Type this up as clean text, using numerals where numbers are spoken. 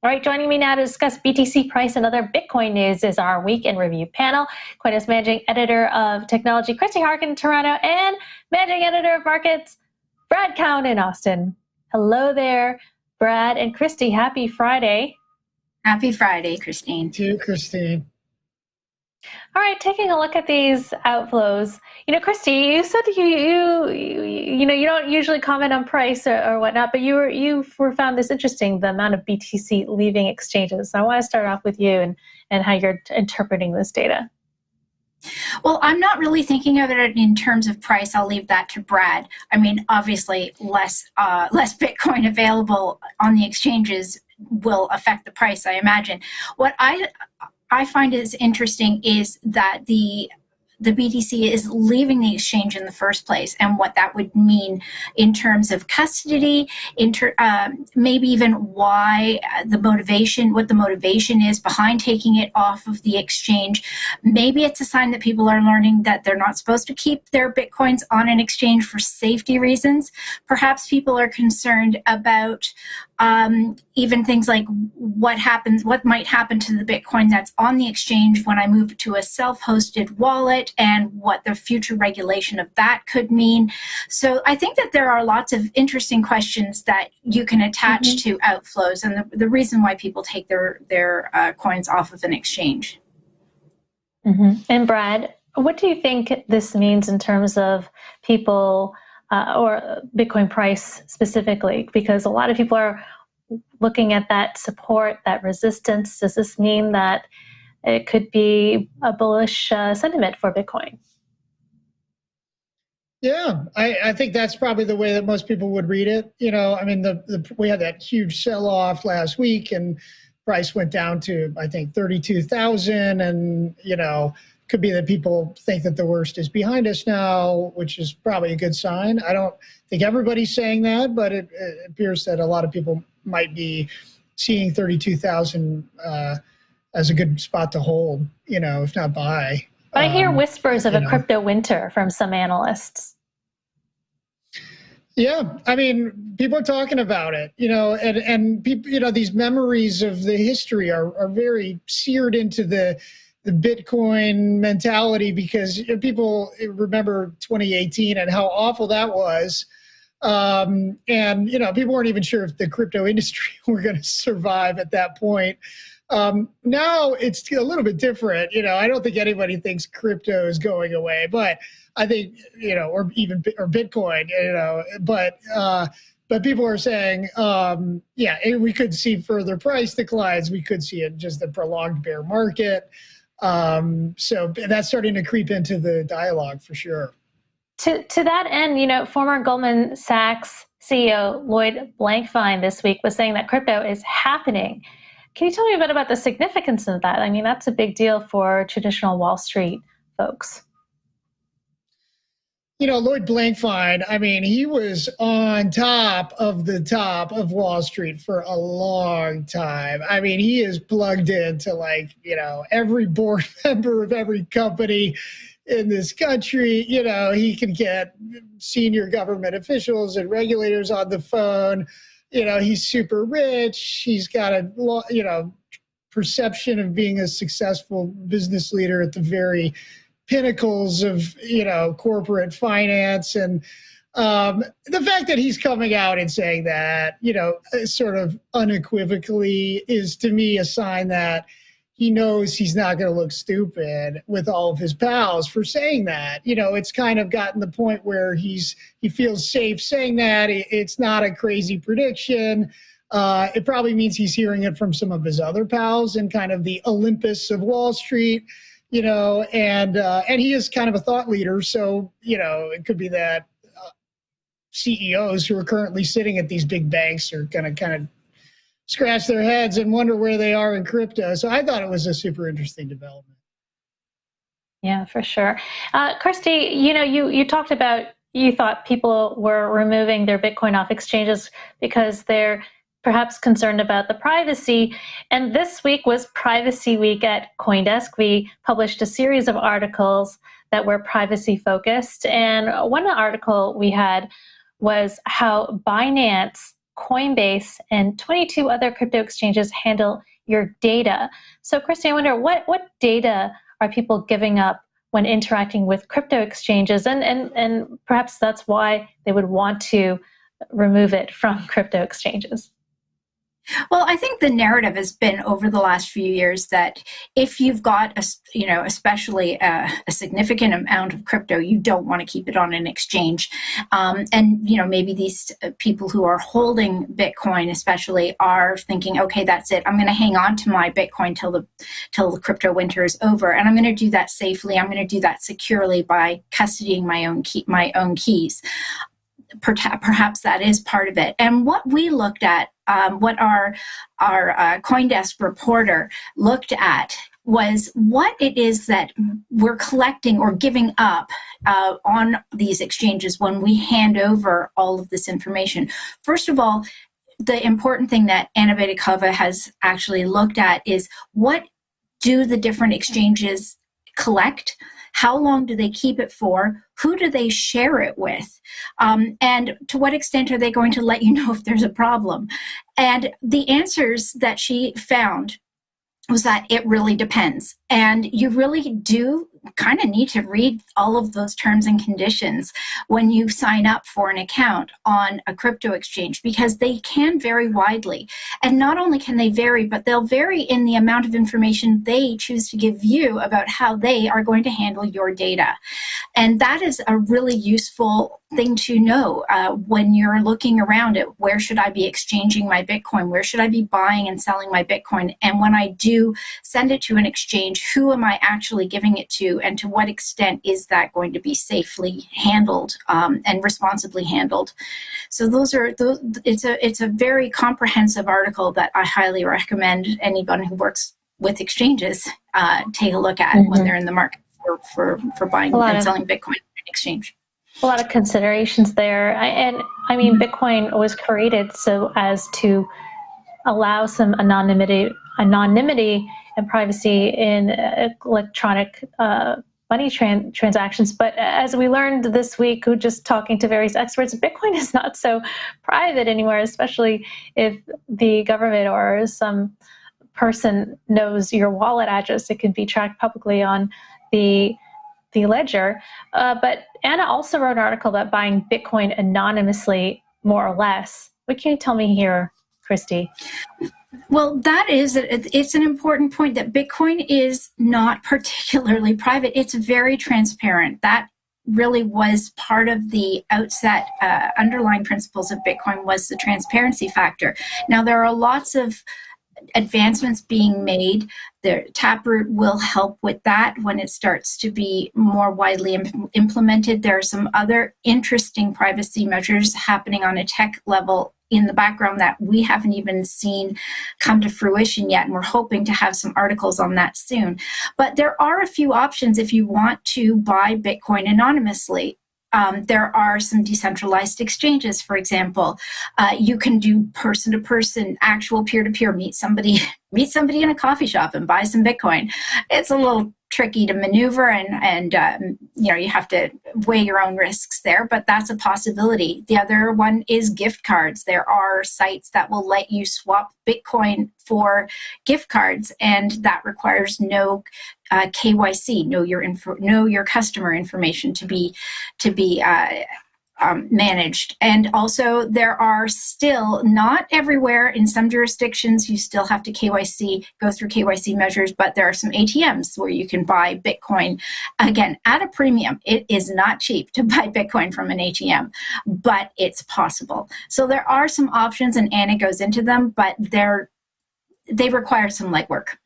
All right, joining me now to discuss BTC price and other Bitcoin news is our Week in Review panel. CoinDesk Managing Editor of Technology, Christie Harkin in Toronto, and Managing Editor of Markets, Brad Keoun in Austin. Hello there, Brad and Christie. Happy Friday. Happy Friday, Christine. To you, Christine. All right, taking a look at these outflows. Christie, you said you don't usually comment on price or whatnot, but you found this interesting, the amount of BTC leaving exchanges. So I want to start off with you and how you're interpreting this data. Well, I'm not really thinking of it in terms of price. I'll leave that to Brad. I mean, obviously, less Bitcoin available on the exchanges will affect the price, I imagine. What I find is interesting is that the BTC is leaving the exchange in the first place, and what that would mean in terms of custody, maybe even what the motivation is behind taking it off of the exchange. Maybe it's a sign that people are learning that they're not supposed to keep their Bitcoins on an exchange for safety reasons. Perhaps people are concerned about even things like what might happen to the Bitcoin that's on the exchange when I move it to a self-hosted wallet, and what the future regulation of that could mean. So I think that there are lots of interesting questions that you can attach to outflows and the reason why people take their coins off of an exchange. And Brad, what do you think this means in terms of people or Bitcoin price specifically? Because a lot of people are looking at that support, that resistance. Does this mean that it could be a bullish sentiment for Bitcoin? Yeah, I think that's probably the way that most people would read it. I mean, we had that huge sell-off last week, and price went down to, I think, 32,000, and could be that people think that the worst is behind us now, which is probably a good sign. I don't think everybody's saying that, but it appears that a lot of people might be seeing 32,000 as a good spot to hold, if not buy. But I hear whispers of a crypto winter from some analysts. Yeah, I mean, people are talking about it, and people, these memories of the history are very seared into the Bitcoin mentality, because people remember 2018 and how awful that was. And, people weren't even sure if the crypto industry were going to survive at that point. Now it's a little bit different. I don't think anybody thinks crypto is going away, but I think, or Bitcoin, but people are saying, we could see further price declines. We could see just a prolonged bear market. So that's starting to creep into the dialogue for sure. To that end, former Goldman Sachs CEO Lloyd Blankfein this week was saying that crypto is happening. Can you tell me a bit about the significance of that? I mean, that's a big deal for traditional Wall Street folks. Lloyd Blankfein, I mean, he was on top of Wall Street for a long time. I mean, he is plugged into every board member of every company in this country. He can get senior government officials and regulators on the phone. He's super rich. He's got a, perception of being a successful business leader at the very pinnacles of, corporate finance. And the fact that he's coming out and saying that, sort of unequivocally, is to me a sign that he knows he's not going to look stupid with all of his pals for saying that. It's kind of gotten the point where he feels safe saying that. It's not a crazy prediction. It probably means he's hearing it from some of his other pals in kind of the Olympus of Wall Street, and he is kind of a thought leader. So, it could be that CEOs who are currently sitting at these big banks are going to kind of scratch their heads and wonder where they are in crypto. So I thought it was a super interesting development. Yeah, for sure. Christie, you talked about, you thought people were removing their Bitcoin off exchanges because they're perhaps concerned about the privacy. And this week was Privacy Week at CoinDesk. We published a series of articles that were privacy focused. And one article we had was how Binance Coinbase and 22 other crypto exchanges handle your data. So, Christie, I wonder what data are people giving up when interacting with crypto exchanges, and perhaps that's why they would want to remove it from crypto exchanges. Well, I think the narrative has been over the last few years that if you've got especially a significant amount of crypto, you don't want to keep it on an exchange. And maybe these people who are holding Bitcoin especially are thinking, okay, that's it. I'm going to hang on to my Bitcoin till the crypto winter is over, and I'm going to do that safely. I'm going to do that securely by custodying my own keys. Perhaps that is part of it. And what we looked at, what our CoinDesk reporter looked at, was what it is that we're collecting or giving up on these exchanges when we hand over all of this information. First of all, the important thing that Anna Baydakova has actually looked at is what do the different exchanges collect? How long do they keep it for? Who do they share it with? And to what extent are they going to let you know if there's a problem? And the answers that she found was that it really depends. And you really do kind of need to read all of those terms and conditions when you sign up for an account on a crypto exchange, because they can vary widely. And not only can they vary, but they'll vary in the amount of information they choose to give you about how they are going to handle your data. And that is a really useful thing to know when you're looking around at where should I be exchanging my Bitcoin, where should I be buying and selling my Bitcoin, and when I do send it to an exchange, who am I actually giving it to, and to what extent is that going to be safely handled and responsibly handled. So it's a very comprehensive article that I highly recommend anyone who works with exchanges take a look at when they're in the market for buying and selling Bitcoin in exchange. A lot of considerations there. I mean, Bitcoin was created so as to allow some anonymity and privacy in electronic money transactions. But as we learned this week, just talking to various experts, Bitcoin is not so private anymore, especially if the government or some person knows your wallet address. It can be tracked publicly on the ledger. But Anna also wrote an article about buying Bitcoin anonymously, more or less. What can you tell me here, Christie? Well, it's an important point that Bitcoin is not particularly private. It's very transparent. That really was part of the outset underlying principles of Bitcoin, was the transparency factor. Now, there are lots of advancements being made. The Taproot will help with that when it starts to be more widely implemented. There are some other interesting privacy measures happening on a tech level in the background that we haven't even seen come to fruition yet, and we're hoping to have some articles on that soon. But there are a few options if you want to buy Bitcoin anonymously. There are some decentralized exchanges, for example. You can do person-to-person, actual peer-to-peer, meet somebody in a coffee shop and buy some Bitcoin. It's a little tricky to maneuver, and you have to weigh your own risks there, but that's a possibility. The other one is gift cards. There are sites that will let you swap Bitcoin for gift cards, and that requires no KYC, know your customer information to be managed. And also, there are still, not everywhere, in some jurisdictions you still have to go through KYC measures, but there are some ATMs where you can buy Bitcoin, again, at a premium. It is not cheap to buy Bitcoin from an ATM, but it's possible. So there are some options, and Anna goes into them, but they require some legwork.